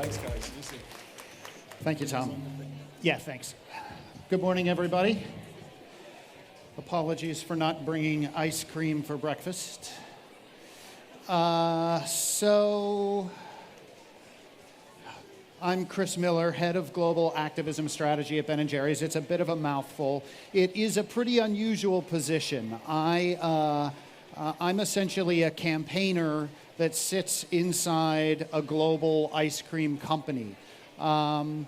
Thanks, guys. Easy. Thank you, Tom. Yeah, thanks. Good morning, everybody. Apologies for not bringing ice cream for breakfast. So I'm Chris Miller, head of global activism strategy at Ben & Jerry's. It's a bit of a mouthful. It is a pretty unusual position. I'm essentially a campaigner that sits inside a global ice cream company. And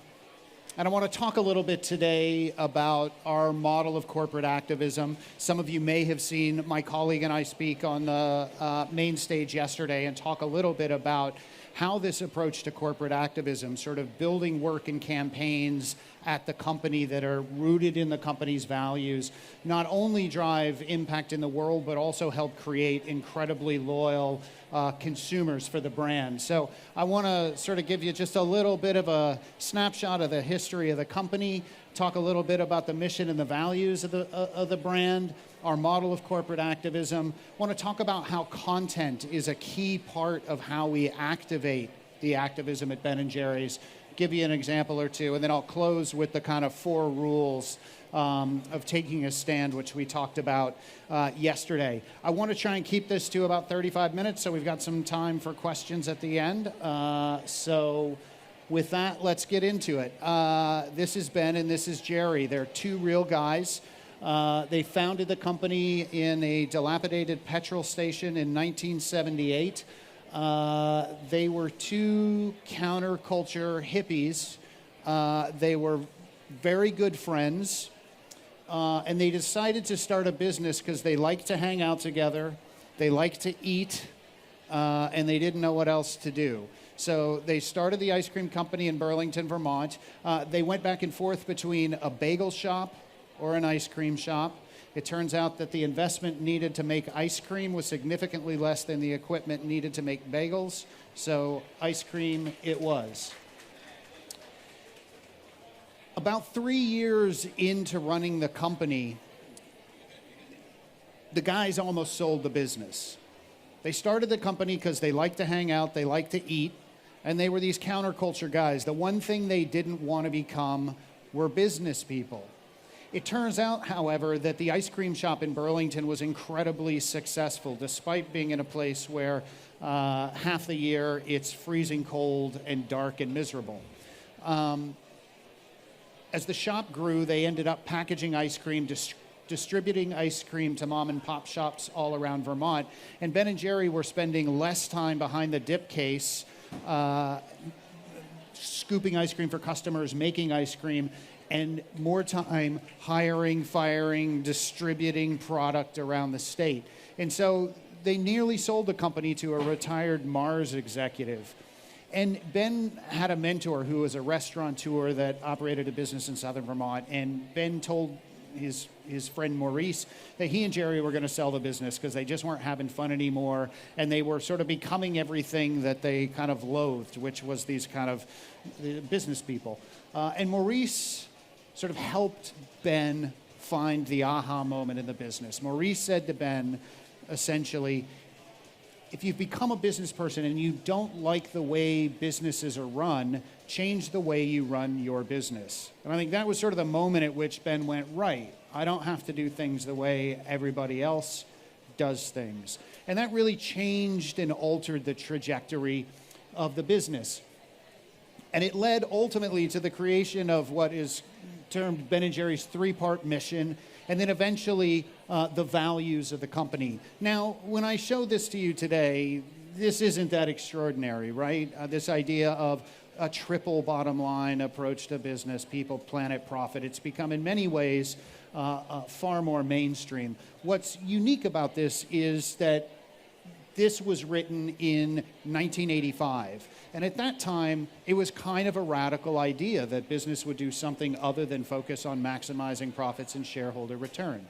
I want to talk a little bit today about our model of corporate activism. Some of you may have seen my colleague and I speak on the main stage yesterday and talk a little bit about how this approach to corporate activism, sort of building work and campaigns at the company that are rooted in the company's values, not only drive impact in the world, but also help create incredibly loyal consumers for the brand. So I want to sort of give you just a little bit of a snapshot of the history of the company, talk a little bit about the mission and the values of the brand, our model of corporate activism. I want to talk about how content is a key part of how we activate the activism at Ben & Jerry's, give you an example or two, and then I'll close with the kind of 4 rules of taking a stand, which we talked about yesterday. I want to try and keep this to about 35 minutes, so we've got some time for questions at the end. So with that, let's get into it. This is Ben and this is Jerry. They're 2 real guys. They founded the company in a dilapidated petrol station in 1978. They were 2 counterculture hippies. They were very good friends. And they decided to start a business because they liked to hang out together, they liked to eat, and they didn't know what else to do. So they started the ice cream company in Burlington, Vermont. They went back and forth between a bagel shop or an ice cream shop. It turns out that the investment needed to make ice cream was significantly less than the equipment needed to make bagels. So ice cream it was. About 3 years into running the company, the guys almost sold the business. They started the company because they liked to hang out, they liked to eat, and they were these counterculture guys. The one thing they didn't want to become were business people. It turns out, however, that the ice cream shop in Burlington was incredibly successful, despite being in a place where half the year it's freezing cold and dark and miserable. As the shop grew, they ended up packaging ice cream, distributing ice cream to mom and pop shops all around Vermont. And Ben & Jerry were spending less time behind the dip case, scooping ice cream for customers, making ice cream, and more time hiring, firing, distributing product around the state. And so they nearly sold the company to a retired Mars executive. And Ben had a mentor who was a restaurateur that operated a business in southern Vermont, and Ben told his friend Maurice that he and Jerry were going to sell the business because they just weren't having fun anymore, and they were sort of becoming everything that they kind of loathed, which was these kind of business people. And Maurice sort of helped Ben find the aha moment in the business. Maurice said to Ben, essentially, if you've become a business person and you don't like the way businesses are run, change the way you run your business. And I think that was sort of the moment at which Ben went, right, I don't have to do things the way everybody else does things. And that really changed and altered the trajectory of the business. And it led ultimately to the creation of what is termed Ben & Jerry's 3-part mission, and then eventually the values of the company. Now, when I show this to you today, this isn't that extraordinary, right? This idea of a triple bottom line approach to business, people, planet, profit. It's become in many ways far more mainstream. What's unique about this is that this was written in 1985. And at that time, it was kind of a radical idea that business would do something other than focus on maximizing profits and shareholder return.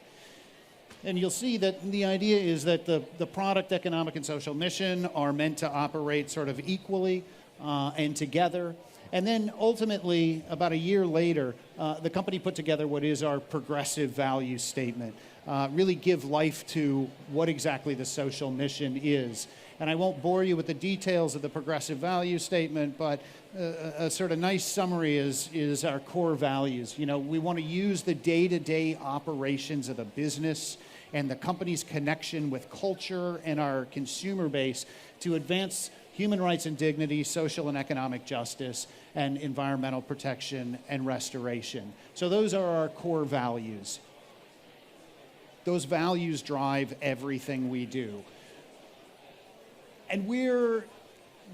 And you'll see that the idea is that the product, economic, and social mission are meant to operate sort of equally and together. And then ultimately, about a year later, the company put together what is our progressive value statement, really give life to what exactly the social mission is. And I won't bore you with the details of the progressive value statement, but a sort of nice summary is our core values. You know, we want to use the day-to-day operations of the business and the company's connection with culture and our consumer base to advance human rights and dignity, social and economic justice, and environmental protection and restoration. So those are our core values. Those values drive everything we do. And we're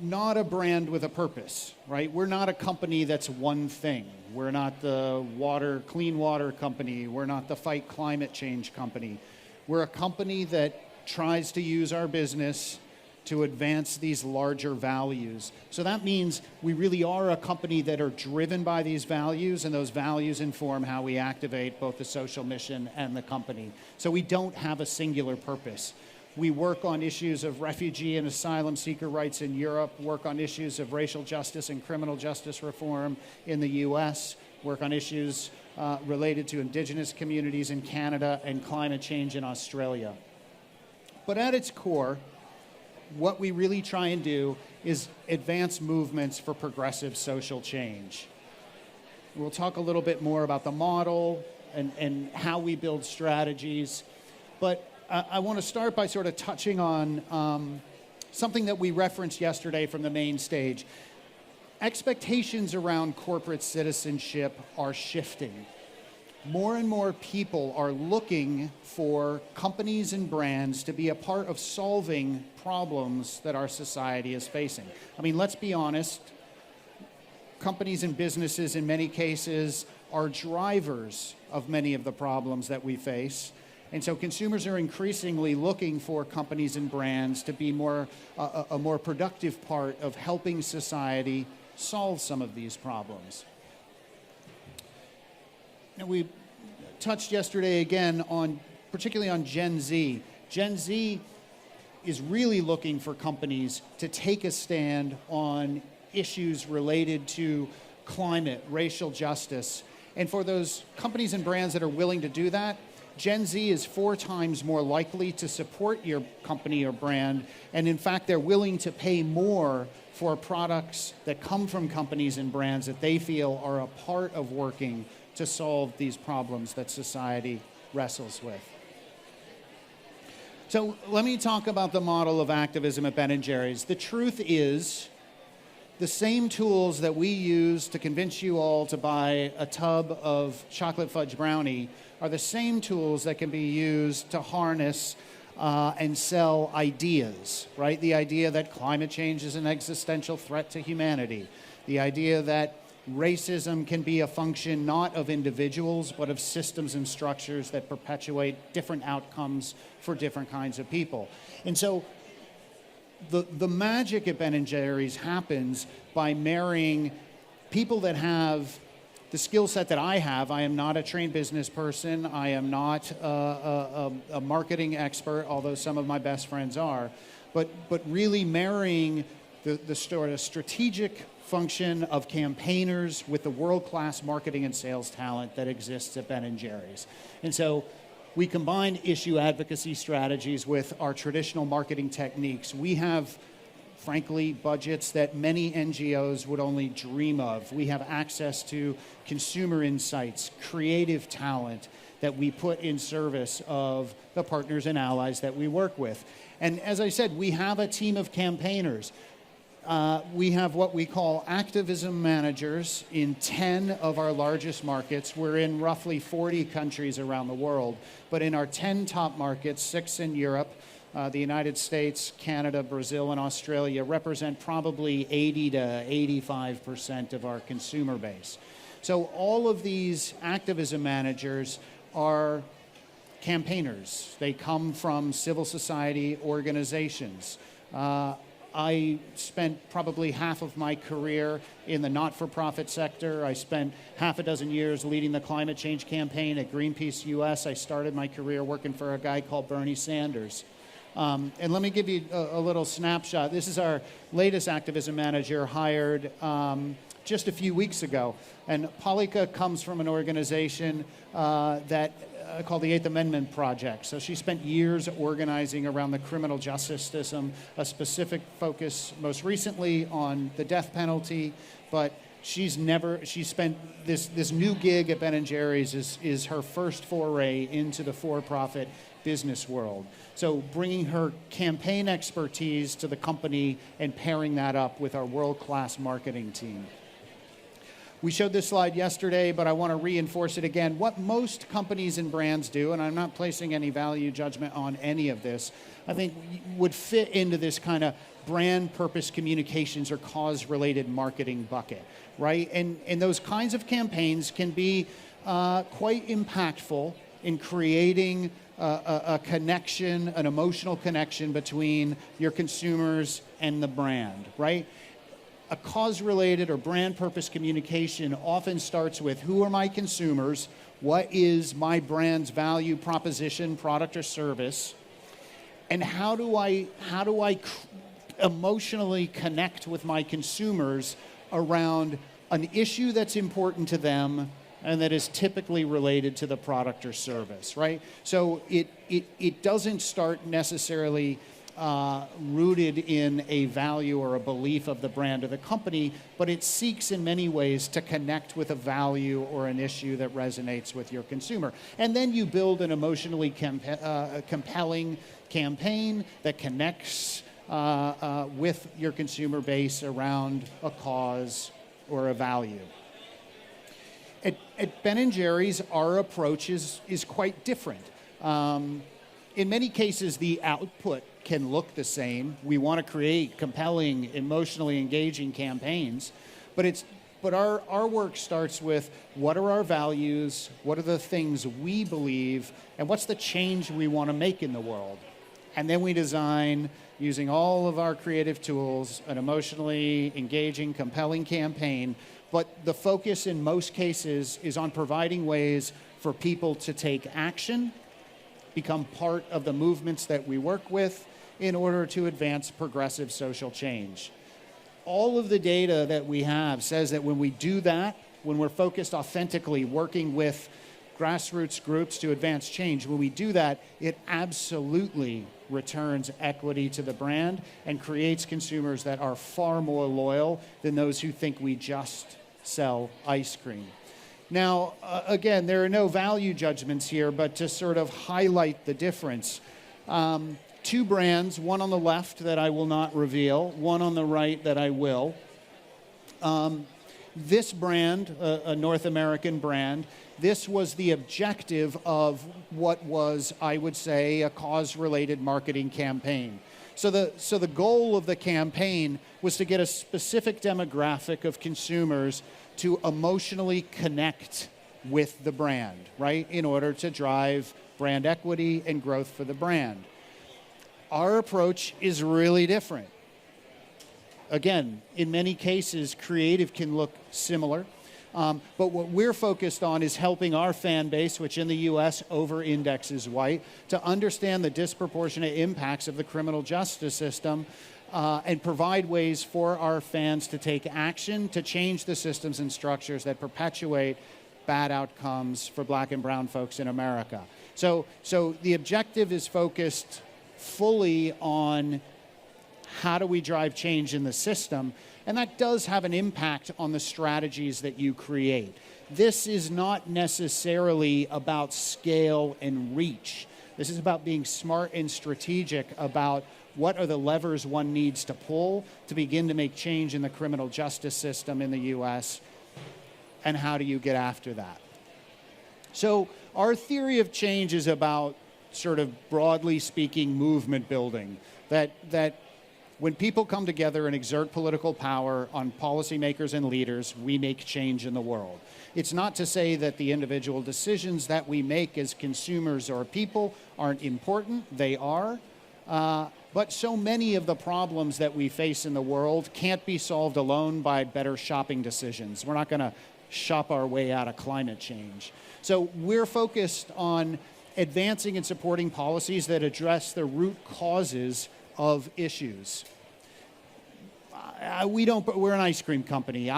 not a brand with a purpose, right? We're not a company that's one thing. We're not the clean water company. We're not the fight climate change company. We're a company that tries to use our business to advance these larger values. So that means we really are a company that are driven by these values, and those values inform how we activate both the social mission and the company. So we don't have a singular purpose. We work on issues of refugee and asylum seeker rights in Europe, work on issues of racial justice and criminal justice reform in the US, work on issues related to indigenous communities in Canada and climate change in Australia. But at its core, what we really try and do is advance movements for progressive social change. We'll talk a little bit more about the model and how we build strategies, but I want to start by sort of touching on something that we referenced yesterday from the main stage. Expectations around corporate citizenship are shifting. More and more people are looking for companies and brands to be a part of solving problems that our society is facing. I mean, let's be honest, companies and businesses in many cases are drivers of many of the problems that we face. And so consumers are increasingly looking for companies and brands to be a more productive part of helping society solve some of these problems. Now, we touched yesterday again particularly on Gen Z. Gen Z is really looking for companies to take a stand on issues related to climate, racial justice. And for those companies and brands that are willing to do that, Gen Z is 4 times more likely to support your company or brand, and in fact, they're willing to pay more for products that come from companies and brands that they feel are a part of working to solve these problems that society wrestles with. So let me talk about the model of activism at Ben & Jerry's. The truth is, the same tools that we use to convince you all to buy a tub of chocolate fudge brownie are the same tools that can be used to harness and sell ideas, right? The idea that climate change is an existential threat to humanity. The idea that racism can be a function not of individuals, but of systems and structures that perpetuate different outcomes for different kinds of people. And so the magic at Ben & Jerry's happens by marrying people that have the skill set that I have. I am not a trained business person. I am not a marketing expert, although some of my best friends are. But really marrying the sort of strategic function of campaigners with the world-class marketing and sales talent that exists at Ben & Jerry's. And so we combine issue advocacy strategies with our traditional marketing techniques. We have, frankly, budgets that many NGOs would only dream of. We have access to consumer insights, creative talent that we put in service of the partners and allies that we work with. And as I said, we have a team of campaigners. We have what we call activism managers in 10 of our largest markets. We're in roughly 40 countries around the world, but in our 10 top markets, 6 in Europe, the United States, Canada, Brazil, and Australia represent probably 80 to 85% of our consumer base. So all of these activism managers are campaigners. They come from civil society organizations. I spent probably half of my career in the not-for-profit sector. I spent half a dozen years leading the climate change campaign at Greenpeace US. I started my career working for a guy called Bernie Sanders. And let me give you a little snapshot. This is our latest activism manager hired just a few weeks ago. And Polika comes from an organization that called the Eighth Amendment Project. So she spent years organizing around the criminal justice system, a specific focus most recently on the death penalty, but she spent this new gig at Ben & Jerry's is her first foray into the for-profit business world. So bringing her campaign expertise to the company and pairing that up with our world-class marketing team. We showed this slide yesterday, but I want to reinforce it again. What most companies and brands do, and I'm not placing any value judgment on any of this, I think would fit into this kind of brand purpose communications or cause-related marketing bucket, right? And those kinds of campaigns can be quite impactful in creating a connection, an emotional connection between your consumers and the brand, right? A cause-related or brand purpose communication often starts with who are my consumers, what is my brand's value proposition, product or service, and how do I emotionally connect with my consumers around an issue that's important to them and that is typically related to the product or service, right? So it doesn't start necessarily rooted in a value or a belief of the brand or the company, but it seeks in many ways to connect with a value or an issue that resonates with your consumer. And then you build an emotionally compelling campaign that connects with your consumer base around a cause or a value. At Ben & Jerry's, our approach is quite different. In many cases, the output can look the same. We want to create compelling, emotionally engaging campaigns, but our work starts with what are our values, what are the things we believe, and what's the change we want to make in the world. And then we design, using all of our creative tools, an emotionally engaging, compelling campaign. But the focus in most cases is on providing ways for people to take action, become part of the movements that we work with in order to advance progressive social change. All of the data that we have says that when we do that, when we're focused authentically working with grassroots groups to advance change, when we do that, it absolutely returns equity to the brand and creates consumers that are far more loyal than those who think we just sell ice cream. Now, again, there are no value judgments here, but to sort of highlight the difference. Two brands, one on the left that I will not reveal, one on the right that I will. This brand, a North American brand, this was the objective of what was, I would say, a cause-related marketing campaign. So the goal of the campaign was to get a specific demographic of consumers to emotionally connect with the brand, right, in order to drive brand equity and growth for the brand. Our approach is really different. Again, in many cases, creative can look similar, but what we're focused on is helping our fan base, which in the U.S. over-indexes white, to understand the disproportionate impacts of the criminal justice system and provide ways for our fans to take action to change the systems and structures that perpetuate bad outcomes for Black and brown folks in America. So the objective is focused fully on how do we drive change in the system, and that does have an impact on the strategies that you create. This is not necessarily about scale and reach. This is about being smart and strategic about what are the levers one needs to pull to begin to make change in the criminal justice system in the U.S., and how do you get after that. So our theory of change is about sort of broadly speaking movement building, that when people come together and exert political power on policymakers and leaders, we make change in the world. It's not to say that the individual decisions that we make as consumers or people aren't important. They are. But so many of the problems that we face in the world can't be solved alone by better shopping decisions. We're not going to shop our way out of climate change. So we're focused on advancing and supporting policies that address the root causes of issues. We're an ice cream company.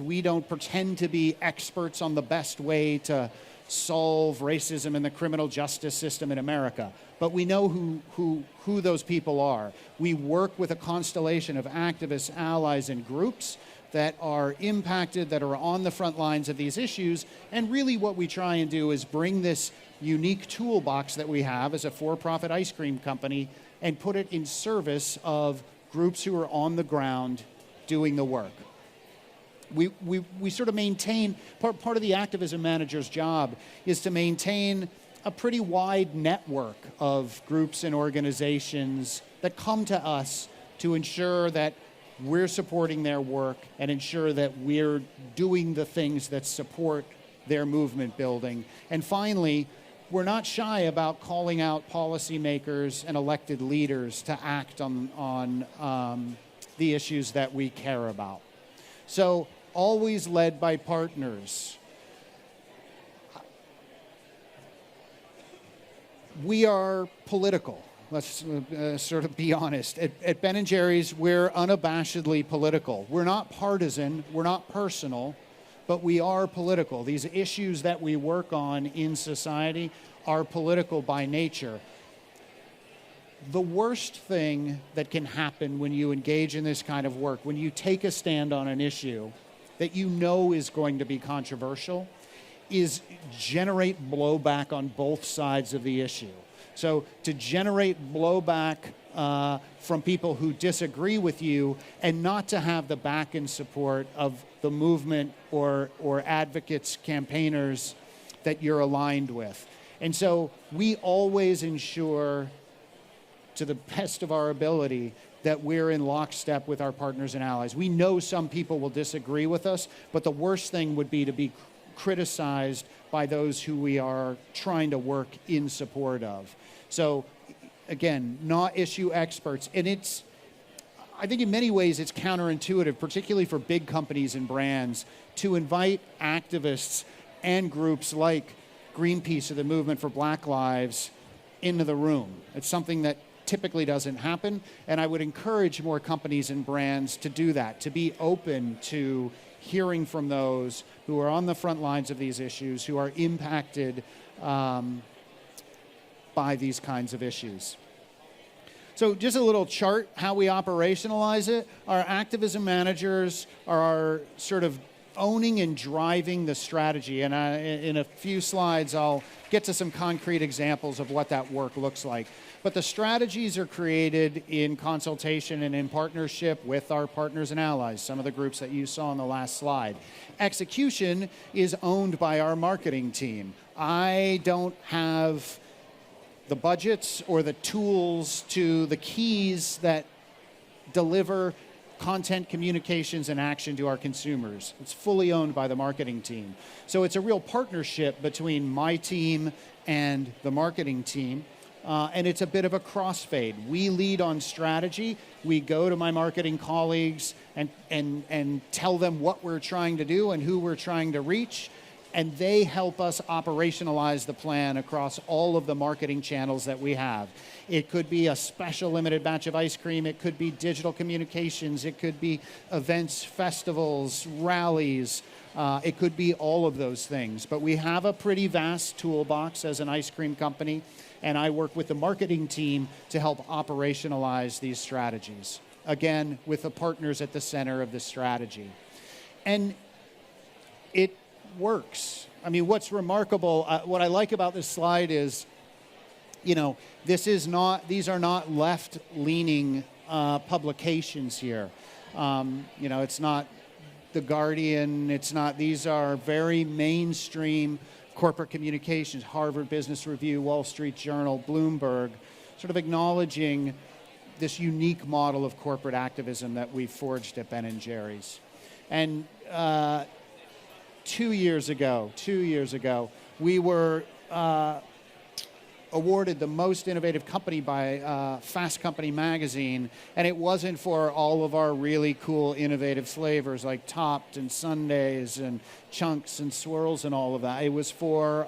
We don't pretend to be experts on the best way to solve racism in the criminal justice system in America, but we know who those people are. We work with a constellation of activists, allies, and groups that are impacted, that are on the front lines of these issues, and really what we try and do is bring this unique toolbox that we have as a for-profit ice cream company and put it in service of groups who are on the ground doing the work. We sort of maintain, part of the activism manager's job is to maintain a pretty wide network of groups and organizations that come to us to ensure that we're supporting their work and ensure that we're doing the things that support their movement building. And finally, we're not shy about calling out policymakers and elected leaders to act on the issues that we care about. So, always led by partners. We are political. Let's sort of be honest. At Ben & Jerry's, we're unabashedly political. We're not partisan, we're not personal, but we are political. These issues that we work on in society are political by nature. The worst thing that can happen when you engage in this kind of work, when you take a stand on an issue that you know is going to be controversial, is generate blowback on both sides of the issue. So to generate blowback from people who disagree with you and not to have the back and support of the movement or advocates, campaigners that you're aligned with. And so we always ensure, to the best of our ability, that we're in lockstep with our partners and allies. We know some people will disagree with us, but the worst thing would be to be criticized by those who we are trying to work in support of. So again, not issue experts. And I think in many ways it's counterintuitive, particularly for big companies and brands, to invite activists and groups like Greenpeace or the Movement for Black Lives into the room. It's something that typically doesn't happen, and I would encourage more companies and brands to do that, to be open to hearing from those who are on the front lines of these issues, who are impacted by these kinds of issues. So just a little chart, how we operationalize it. Our activism managers are sort of owning and driving the strategy, and in a few slides I'll get to some concrete examples of what that work looks like. But the strategies are created in consultation and in partnership with our partners and allies, some of the groups that you saw on the last slide. Execution is owned by our marketing team. I don't have the budgets or the tools to the keys that deliver content, communications, and action to our consumers. It's fully owned by the marketing team. So it's a real partnership between my team and the marketing team. And it's a bit of a crossfade. We lead on strategy. We go to my marketing colleagues and tell them what we're trying to do and who we're trying to reach. And they help us operationalize the plan across all of the marketing channels that we have. It could be a special limited batch of ice cream. It could be digital communications. It could be events, festivals, rallies. It could be all of those things. But we have a pretty vast toolbox as an ice cream company, and I work with the marketing team to help operationalize these strategies. Again, with the partners at the center of the strategy. And it works. I mean, what's remarkable, what I like about this slide is, you know, these are not left-leaning publications here. You know, it's not The Guardian, these are very mainstream corporate communications, Harvard Business Review, Wall Street Journal, Bloomberg, sort of acknowledging this unique model of corporate activism that we've forged at Ben & Jerry's. And 2 years ago, we were awarded the most innovative company by Fast Company magazine, and it wasn't for all of our really cool innovative flavors like Topped and Sundays and Chunks and Swirls and all of that. It was for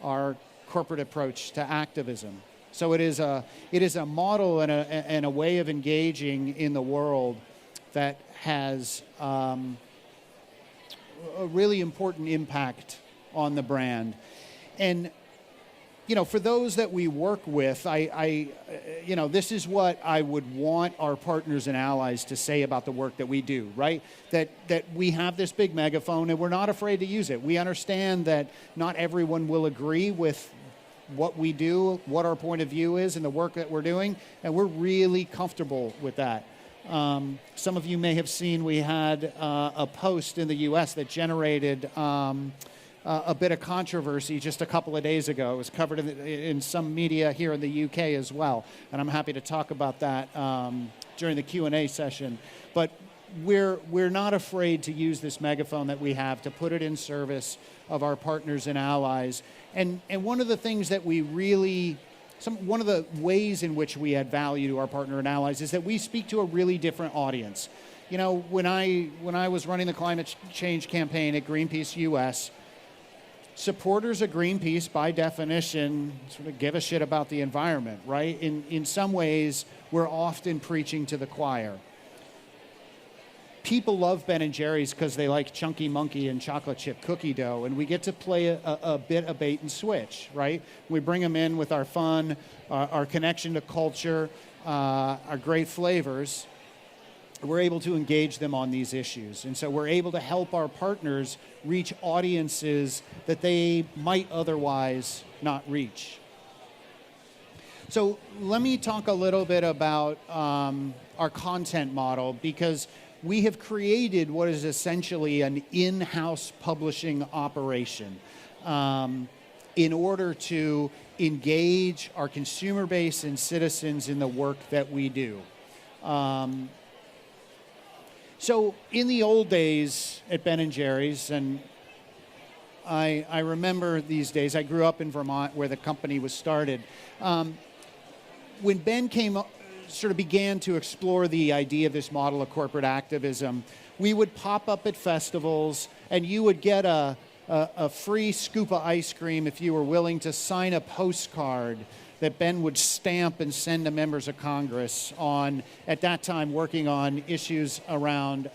our corporate approach to activism. So it is a model and a way of engaging in the world that has a really important impact on the brand. And for those that we work with, this is what I would want our partners and allies to say about the work that we do, right? That we have this big megaphone and we're not afraid to use it. We understand that not everyone will agree with what we do, what our point of view is, and the work that we're doing, and we're really comfortable with that. Some of you may have seen we had a post in the U.S. that generated a bit of controversy just a couple of days ago. It was covered in some media here in the UK as well, and I'm happy to talk about that during the Q&A session. But we're not afraid to use this megaphone that we have to put it in service of our partners and allies. And one of the things that we really, one of the ways in which we add value to our partner and allies is that we speak to a really different audience. When I was running the climate change campaign at Greenpeace US, supporters of Greenpeace, by definition, sort of give a shit about the environment, right? In some ways, we're often preaching to the choir. People love Ben & Jerry's because they like Chunky Monkey and chocolate chip cookie dough, and we get to play a bit of bait and switch, right? We bring them in with our fun, our connection to culture, our great flavors. We're able to engage them on these issues. And so we're able to help our partners reach audiences that they might otherwise not reach. So let me talk a little bit about our content model, because we have created what is essentially an in-house publishing operation in order to engage our consumer base and citizens in the work that we do. So in the old days at Ben & Jerry's, and I remember these days, I grew up in Vermont where the company was started. When Ben began to explore the idea of this model of corporate activism, we would pop up at festivals and you would get a free scoop of ice cream if you were willing to sign a postcard that Ben would stamp and send to members of Congress on, at that time, working on issues around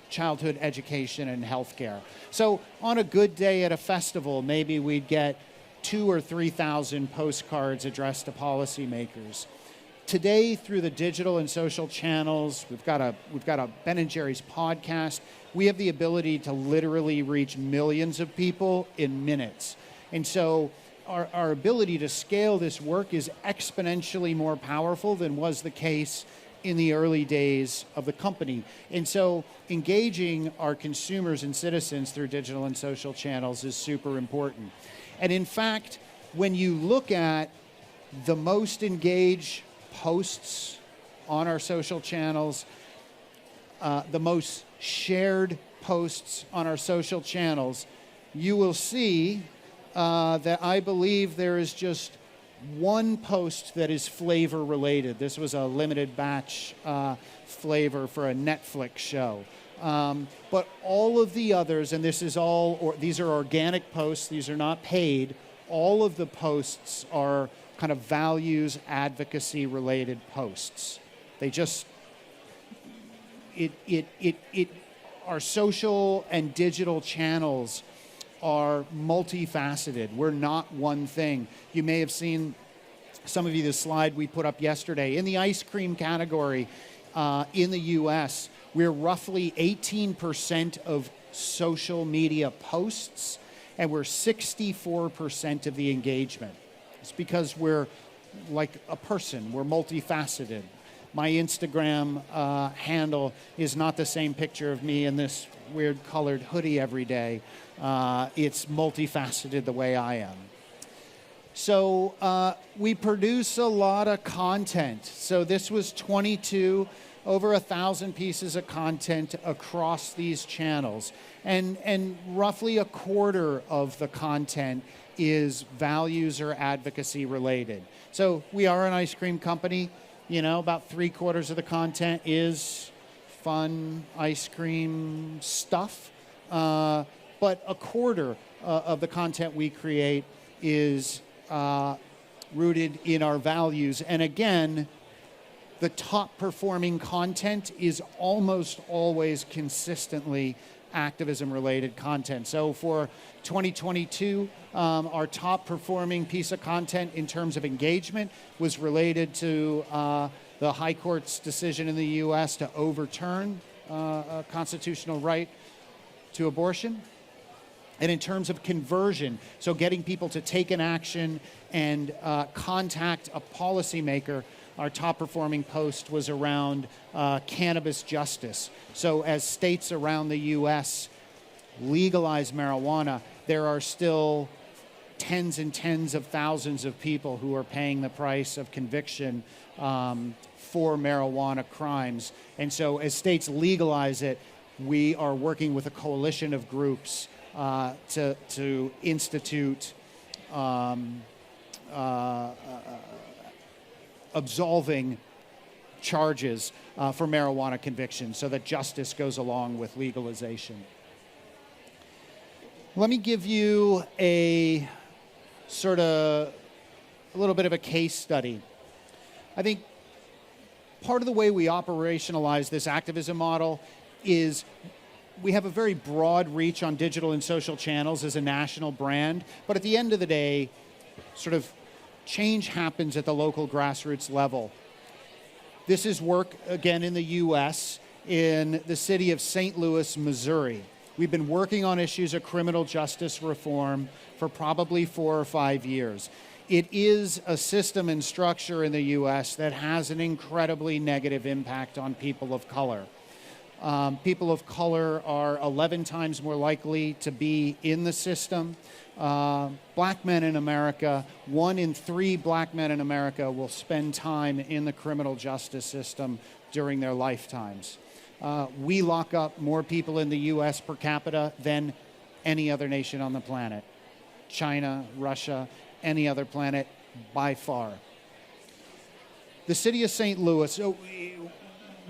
childhood education and healthcare. So on a good day at a festival, maybe we'd get 2,000 or 3,000 postcards addressed to policymakers. Today, through the digital and social channels, we've got a Ben & Jerry's podcast. We have the ability to literally reach millions of people in minutes. And so our ability to scale this work is exponentially more powerful than was the case in the early days of the company. And so engaging our consumers and citizens through digital and social channels is super important. And in fact, when you look at the most engaged posts on our social channels, the most shared posts on our social channels, you will see that I believe there is just one post that is flavor related. This was a limited batch flavor for a Netflix show. But all of the others, and these are organic posts, these are not paid, all of the posts are kind of values advocacy related posts. They just, our social and digital channels are multifaceted. We're not one thing. You may have seen, some of you, the slide we put up yesterday. In the ice cream category in the US, we're roughly 18% of social media posts, and we're 64% of the engagement. It's because we're like a person. We're multifaceted. My Instagram handle is not the same picture of me in this weird colored hoodie every day. It's multifaceted the way I am. So we produce a lot of content. So this was 22, over 1,000 pieces of content across these channels. And roughly a quarter of the content is values or advocacy related. So we are an ice cream company. About 3/4 of the content is fun ice cream stuff. But a quarter of the content we create is rooted in our values. And again, the top performing content is almost always consistently activism-related content. So for 2022, our top performing piece of content in terms of engagement was related to the High Court's decision in the US to overturn a constitutional right to abortion. And in terms of conversion, so getting people to take an action and contact a policymaker, our top performing post was around cannabis justice. So as states around the US legalize marijuana, there are still tens and tens of thousands of people who are paying the price of conviction for marijuana crimes. And so as states legalize it, we are working with a coalition of groups to institute absolving charges for marijuana convictions so that justice goes along with legalization. Let me give you a little bit of a case study. I think part of the way we operationalize this activism model is we have a very broad reach on digital and social channels as a national brand, but at the end of the day, sort of change happens at the local grassroots level. This is work, again, in the US, in the city of St. Louis, Missouri. We've been working on issues of criminal justice reform for probably 4 or 5 years. It is a system and structure in the US that has an incredibly negative impact on people of color. People of color are 11 times more likely to be in the system. Black men in America, 1 in 3 black men in America will spend time in the criminal justice system during their lifetimes. We lock up more people in the US per capita than any other nation on the planet. China, Russia, any other planet by far. The city of St. Louis, so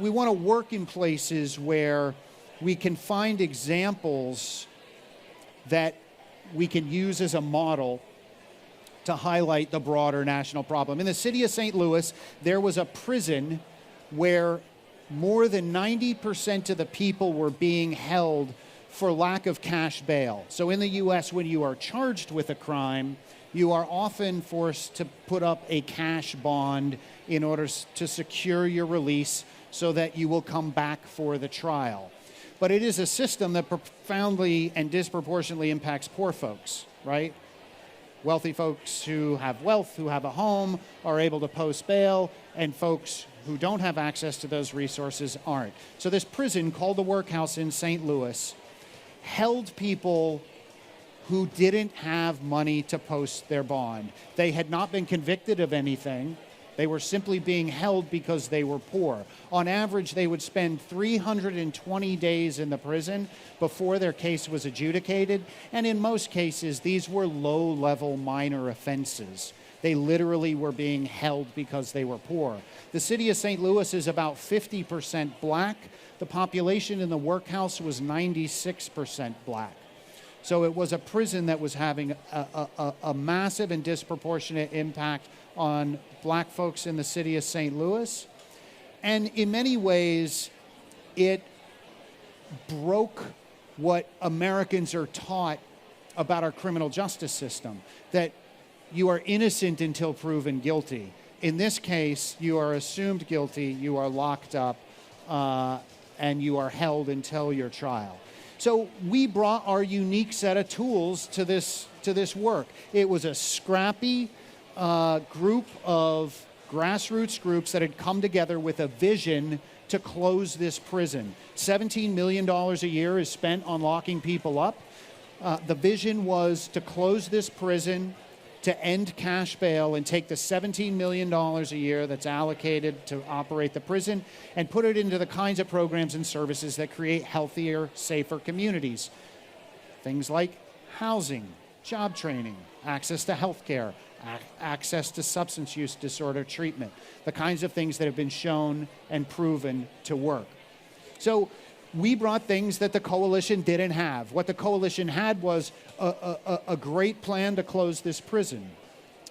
we want to work in places where we can find examples that we can use as a model to highlight the broader national problem. In the city of St. Louis, there was a prison where more than 90% of the people were being held for lack of cash bail. So in the US, when you are charged with a crime, you are often forced to put up a cash bond in order to secure your release so that you will come back for the trial. But it is a system that profoundly and disproportionately impacts poor folks, right? Wealthy folks who have wealth, who have a home, are able to post bail, and folks who don't have access to those resources aren't. So this prison, called the Workhouse in St. Louis, held people who didn't have money to post their bond. They had not been convicted of anything. They were simply being held because they were poor. On average, they would spend 320 days in the prison before their case was adjudicated, and in most cases, these were low-level minor offenses. They literally were being held because they were poor. The city of St. Louis is about 50% black. The population in the Workhouse was 96% black. So it was a prison that was having a massive and disproportionate impact on black folks in the city of St. Louis. And in many ways, it broke what Americans are taught about our criminal justice system, that you are innocent until proven guilty. In this case, you are assumed guilty, you are locked up, and you are held until your trial. So we brought our unique set of tools to this work. It was a scrappy group of grassroots groups that had come together with a vision to close this prison. $17 million a year is spent on locking people up. The vision was to close this prison, to end cash bail, and take the $17 million a year that's allocated to operate the prison and put it into the kinds of programs and services that create healthier, safer communities. Things like housing, job training, access to health care, access to substance use disorder treatment, the kinds of things that have been shown and proven to work. So we brought things that the coalition didn't have. What the coalition had was a great plan to close this prison.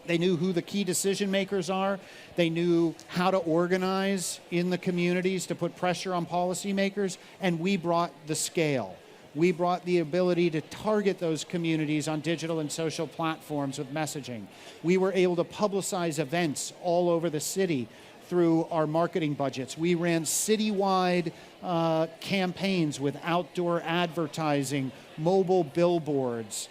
They knew who the key decision makers are. They knew how to organize in the communities to put pressure on policymakers, and we brought the scale. We brought the ability to target those communities on digital and social platforms with messaging. We were able to publicize events all over the city through our marketing budgets. We ran citywide campaigns with outdoor advertising, mobile billboards.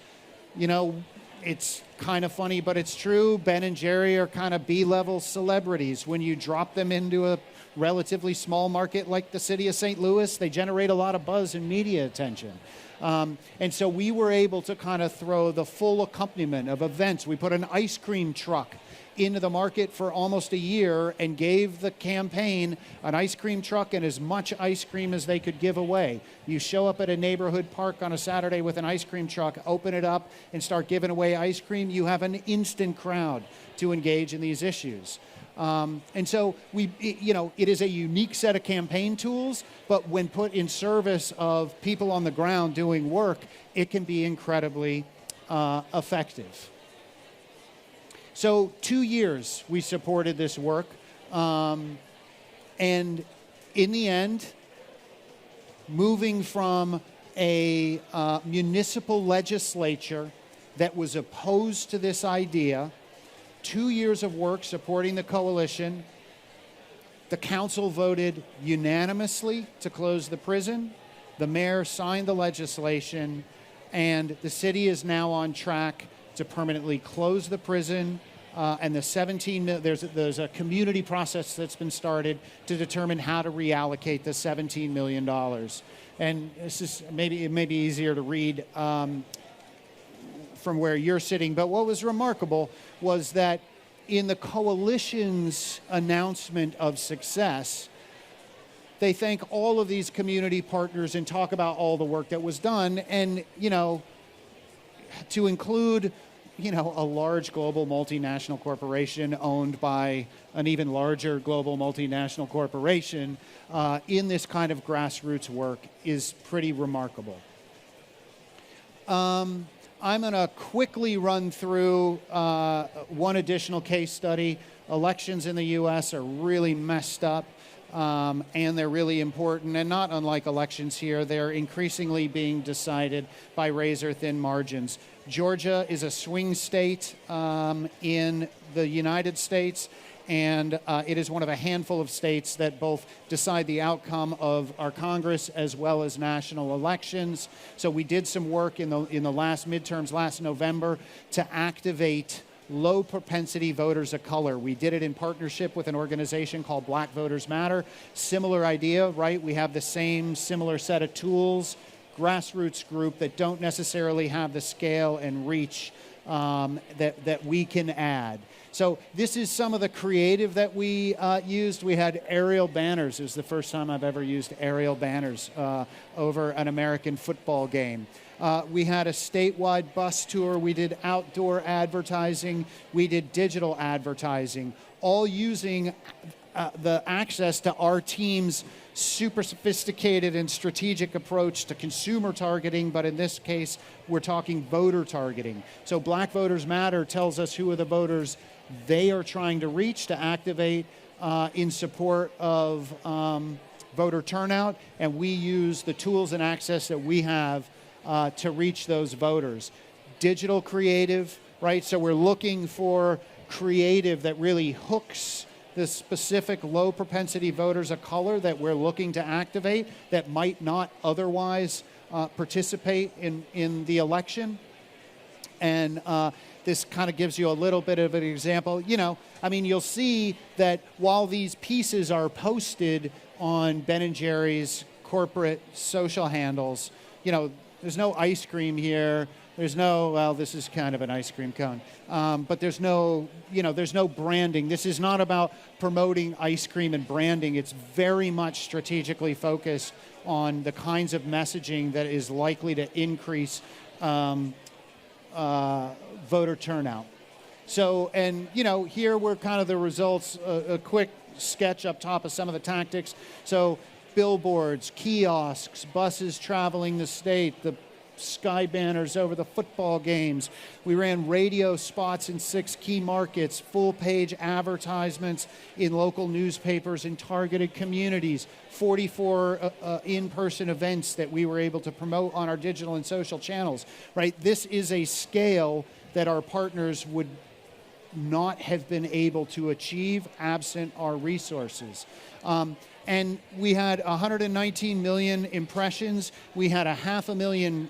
You know, it's kind of funny, but it's true. Ben and Jerry are kind of B-level celebrities. When you drop them into a relatively small market like the city of St. Louis, they generate a lot of buzz and media attention. And so we were able to kind of throw the full accompaniment of events. We put an ice cream truck into the market for almost a year and gave the campaign an ice cream truck and as much ice cream as they could give away. You show up at a neighborhood park on a Saturday with an ice cream truck, open it up and start giving away ice cream, you have an instant crowd to engage in these issues. And so it is a unique set of campaign tools, but when put in service of people on the ground doing work, it can be incredibly effective. So 2 years we supported this work, and in the end, moving from a municipal legislature that was opposed to this idea, 2 years of work supporting the coalition, the council voted unanimously to close the prison, the mayor signed the legislation, and the city is now on track to permanently close the prison. And there's a community process that's been started to determine how to reallocate the $17 million. And this is it may be easier to read from where you're sitting, but what was remarkable was that in the coalition's announcement of success, they thank all of these community partners and talk about all the work that was done, and to include a large global multinational corporation owned by an even larger global multinational corporation in this kind of grassroots work is pretty remarkable. I'm going to quickly run through one additional case study. Elections in the U.S. are really messed up, and they're really important. And not unlike elections here, they're increasingly being decided by razor-thin margins. Georgia is a swing state in the United States, and it is one of a handful of states that both decide the outcome of our Congress as well as national elections. So we did some work in the last midterms last November to activate low propensity voters of color. We did it in partnership with an organization called Black Voters Matter. Similar idea, right? We have the same similar set of tools, grassroots group that don't necessarily have the scale and reach that we can add. So this is some of the creative that we used. We had aerial banners. It was the first time I've ever used aerial banners over an American football game. We had a statewide bus tour. We did outdoor advertising. We did digital advertising, all using the access to our team's super sophisticated and strategic approach to consumer targeting, but in this case, we're talking voter targeting. So Black Voters Matter tells us who are the voters they are trying to reach to activate in support of voter turnout, and we use the tools and access that we have to reach those voters. Digital creative, right? So we're looking for creative that really hooks the specific low propensity voters of color that we're looking to activate that might not otherwise participate in the election. And this kind of gives you a little bit of an example. You'll see that while these pieces are posted on Ben & Jerry's corporate social handles, there's no ice cream here. There's no, well, this is kind of an ice cream cone. But there's no branding. This is not about promoting ice cream and branding. It's very much strategically focused on the kinds of messaging that is likely to increase voter turnout. So, and here were kind of the results, a quick sketch up top of some of the tactics. So billboards, kiosks, buses traveling the state, the sky banners over the football games. We ran radio spots in 6 key markets, full-page advertisements in local newspapers in targeted communities, 44 in-person events that we were able to promote on our digital and social channels, right? This is a scale that our partners would not have been able to achieve absent our resources. And we had 119 million impressions. We had 500,000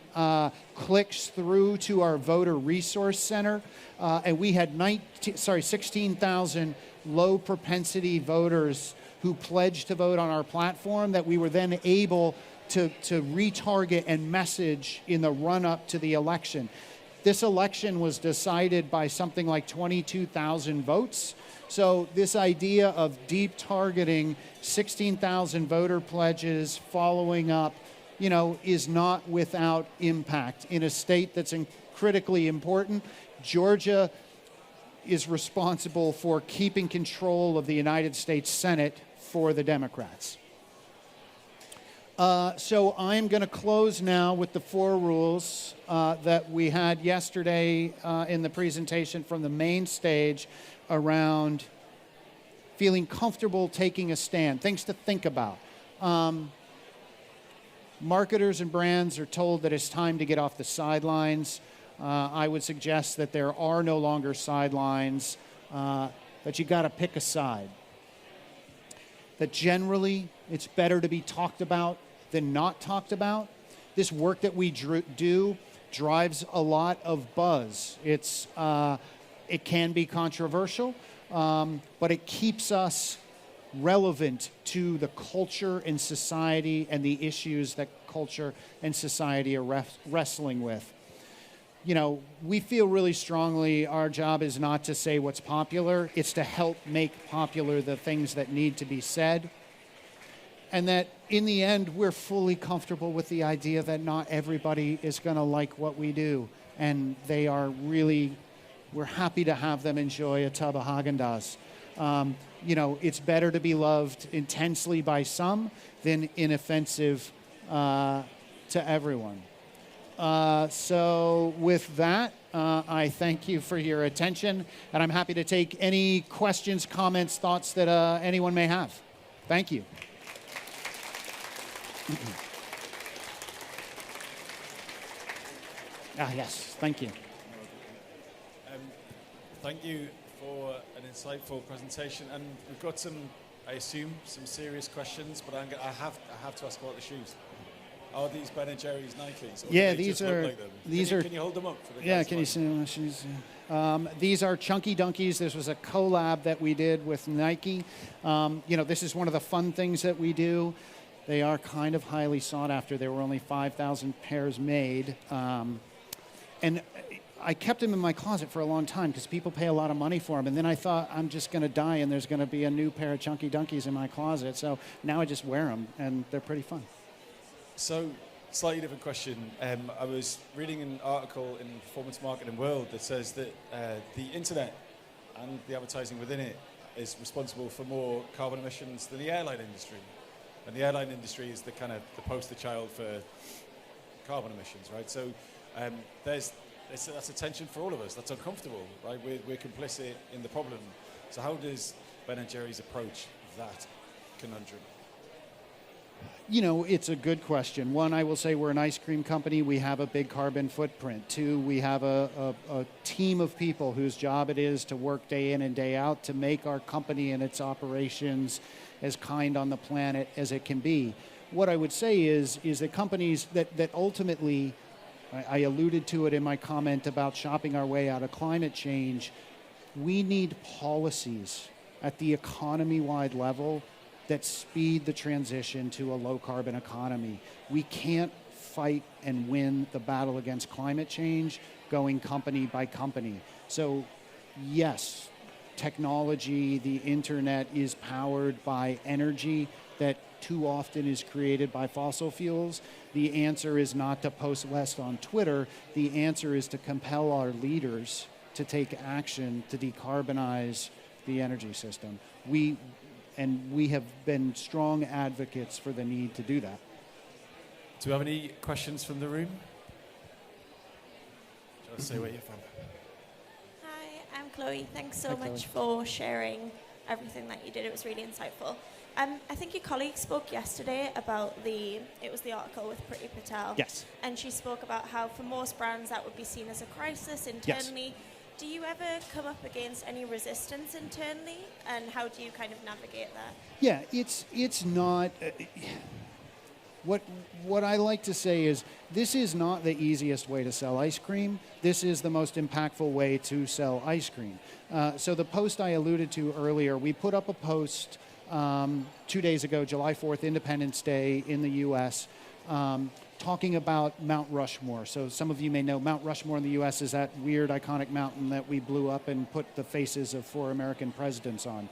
clicks through to our voter resource center. And we had 16,000 low propensity voters who pledged to vote on our platform that we were then able to retarget and message in the run-up to the election. This election was decided by something like 22,000 votes. So this idea of deep targeting 16,000 voter pledges following up, is not without impact in a state that's critically important. Georgia is responsible for keeping control of the United States Senate for the Democrats. So I'm going to close now with the 4 rules that we had yesterday in the presentation from the main stage around feeling comfortable taking a stand, things to think about. Marketers and brands are told that it's time to get off the sidelines. I would suggest that there are no longer sidelines, but you got to pick a side. That generally it's better to be talked about than not talked about. This work that we do drives a lot of buzz. It can be controversial, but it keeps us relevant to the culture and society and the issues that culture and society are wrestling with. We feel really strongly our job is not to say what's popular, it's to help make popular the things that need to be said. And that in the end, we're fully comfortable with the idea that not everybody is going to like what we do. And we're happy to have them enjoy a tub of Haagen-Dazs. It's better to be loved intensely by some than inoffensive to everyone. So with that, I thank you for your attention, and I'm happy to take any questions, comments, thoughts that anyone may have. Thank you. Yes, thank you. Thank you for an insightful presentation, and we've got I assume, some serious questions, but I have to ask about the shoes. Are these Ben & Jerry's Nikes? Yeah, these are. Like can you hold them up for the guys? Yeah, can you see my shoes? These are Chunky Dunkies. This was a collab that we did with Nike. This is one of the fun things that we do. They are kind of highly sought after. There were only 5,000 pairs made. And I kept them in my closet for a long time because people pay a lot of money for them. And then I thought, I'm just going to die and there's going to be a new pair of Chunky Dunkies in my closet. So now I just wear them, and they're pretty fun. So, slightly different question. I was reading an article in Performance Marketing World that says that the internet and the advertising within it is responsible for more carbon emissions than the airline industry. And the airline industry is the poster child for carbon emissions, right? So that's a tension for all of us. That's uncomfortable, right? We're complicit in the problem. So how does Ben & Jerry's approach that conundrum? It's a good question. One, I will say we're an ice cream company. We have a big carbon footprint. Two, we have a team of people whose job it is to work day in and day out to make our company and its operations as kind on the planet as it can be. What I would say is that companies that ultimately, I alluded to it in my comment about shopping our way out of climate change, we need policies at the economy-wide level that speed the transition to a low-carbon economy. We can't fight and win the battle against climate change going company by company. So, yes, technology, the internet is powered by energy that too often is created by fossil fuels. The answer is not to post less on Twitter. The answer is to compel our leaders to take action to decarbonize the energy system. We have been strong advocates for the need to do that. Do we have any questions from the room? say where you're from. Hi, I'm Chloe. Thanks so Hi, much for sharing everything that you did. It was really insightful. I think your colleague spoke yesterday about it was the article with Priti Patel. Yes. And she spoke about how for most brands that would be seen as a crisis internally. Yes. Do you ever come up against any resistance internally? And how do you kind of navigate that? Yeah, it's not... What I like to say is this is not the easiest way to sell ice cream. This is the most impactful way to sell ice cream. So the post I alluded to earlier, we put up a post 2 days ago, July 4th, Independence Day in the U.S., talking about Mount Rushmore. So some of you may know Mount Rushmore in the U.S. is that weird, iconic mountain that we blew up and put the faces of 4 American presidents on.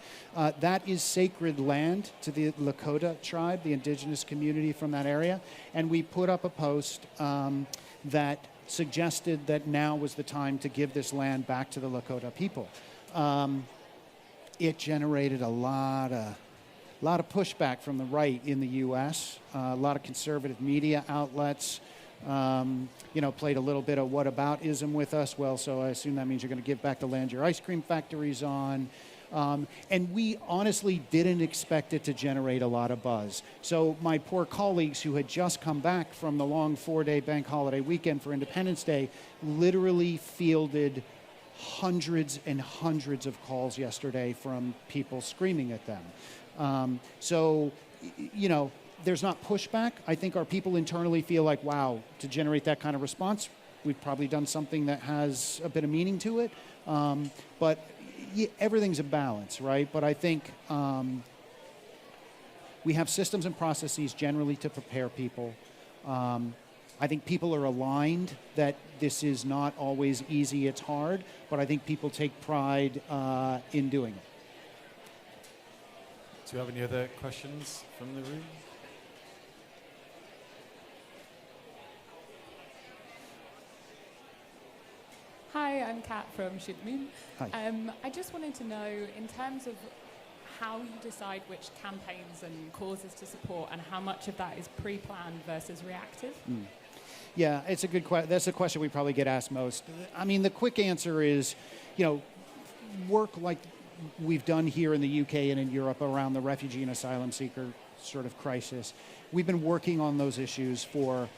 That is sacred land to the Lakota tribe, the indigenous community from that area. And we put up a post that suggested that now was the time to give this land back to the Lakota people. It generated a lot of pushback from the right in the U.S., a lot of conservative media outlets, played a little bit of whataboutism with us. Well, so I assume that means you're going to give back the land your ice cream factory's on. And we honestly didn't expect it to generate a lot of buzz. So my poor colleagues who had just come back from the long 4-day bank holiday weekend for Independence Day literally fielded hundreds and hundreds of calls yesterday from people screaming at them. There's not pushback. I think our people internally feel like, wow, to generate that kind of response, we've probably done something that has a bit of meaning to it. But everything's a balance, right? But I think we have systems and processes generally to prepare people. I think people are aligned that this is not always easy, it's hard, but I think people take pride in doing it. Do you have any other questions from the room? Hi, I'm Kat from Shoot the Moon. Hi. I just wanted to know, in terms of how you decide which campaigns and causes to support and how much of that is pre-planned versus reactive? Yeah, it's a good question. That's a question we probably get asked most. I mean, the quick answer is, work like we've done here in the UK and in Europe around the refugee and asylum seeker sort of crisis. We've been working on those issues for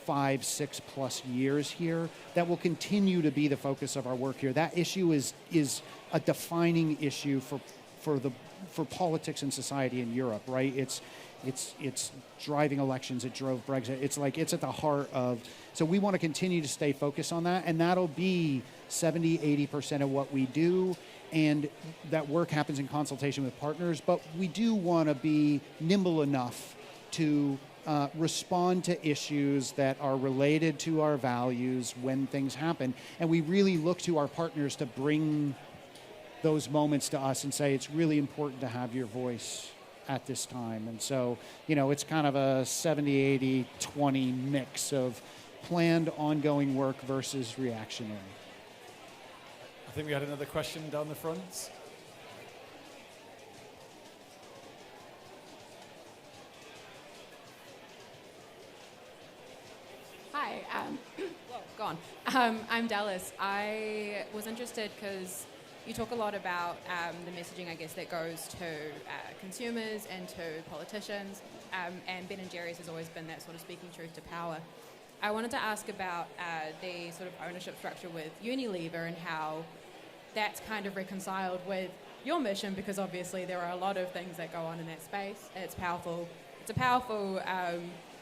5, 6+ years here. That will continue to be the focus of our work here. That issue is a defining issue for politics and society in Europe, right? It's driving elections. It drove Brexit. It's at the heart of. So we want to continue to stay focused on that, and that'll be 70-80% of what we do. And that work happens in consultation with partners, but we do want to be nimble enough to respond to issues that are related to our values when things happen. And we really look to our partners to bring those moments to us and say, it's really important to have your voice at this time. And so, it's kind of a 70-80-20 mix of planned ongoing work versus reactionary. I think we had another question down the front. Hi, I'm Dallas. I was interested because you talk a lot about the messaging, I guess, that goes to consumers and to politicians, and Ben & Jerry's has always been that sort of speaking truth to power. I wanted to ask about the sort of ownership structure with Unilever and how that's kind of reconciled with your mission, because obviously there are a lot of things that go on in that space. It's powerful. It's a powerful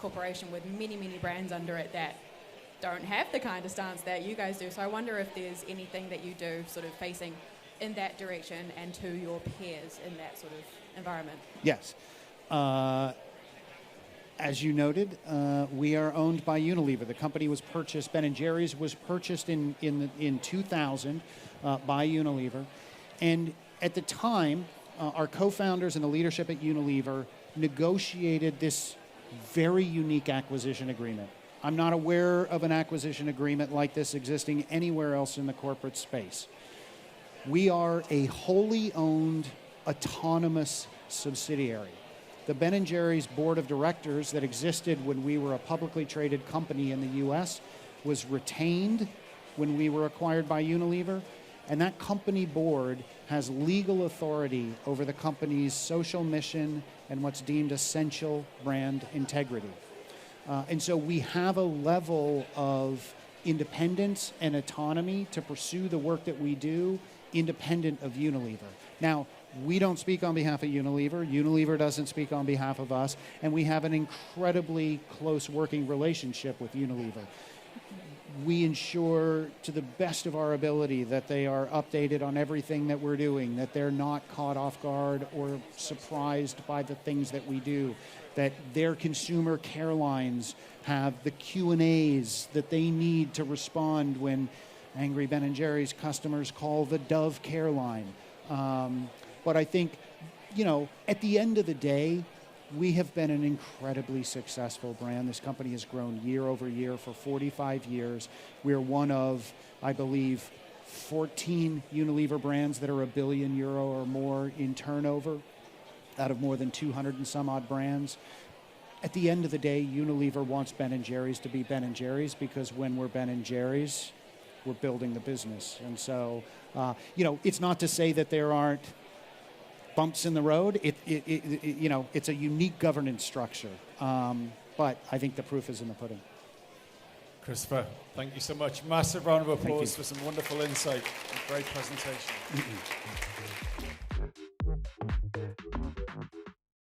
corporation with many, many brands under it that don't have the kind of stance that you guys do. So I wonder if there's anything that you do sort of facing in that direction and to your peers in that sort of environment. Yes. As you noted, we are owned by Unilever. The company was purchased, Ben & Jerry's was purchased in 2000 by Unilever. And at the time, our co-founders and the leadership at Unilever negotiated this very unique acquisition agreement. I'm not aware of an acquisition agreement like this existing anywhere else in the corporate space. We are a wholly owned, autonomous subsidiary. The Ben & Jerry's board of directors that existed when we were a publicly traded company in the U.S. was retained when we were acquired by Unilever, and that company board has legal authority over the company's social mission and what's deemed essential brand integrity. And so we have a level of independence and autonomy to pursue the work that we do independent of Unilever. Now, we don't speak on behalf of Unilever. Unilever doesn't speak on behalf of us. And we have an incredibly close working relationship with Unilever. We ensure to the best of our ability that they are updated on everything that we're doing, that they're not caught off guard or surprised by the things that we do, that their consumer care lines have the Q&As that they need to respond when angry Ben & Jerry's customers call the Dove care line. But I think, at the end of the day, we have been an incredibly successful brand. This company has grown year over year for 45 years. We're one of, I believe, 14 Unilever brands that are €1 billion or more in turnover out of more than 200 and some odd brands. At the end of the day, Unilever wants Ben & Jerry's to be Ben & Jerry's, because when we're Ben & Jerry's, we're building the business. And so, it's not to say that there aren't bumps in the road. It's a unique governance structure. But I think the proof is in the pudding. Christopher, thank you so much. Massive round of applause for some wonderful insight and great presentation.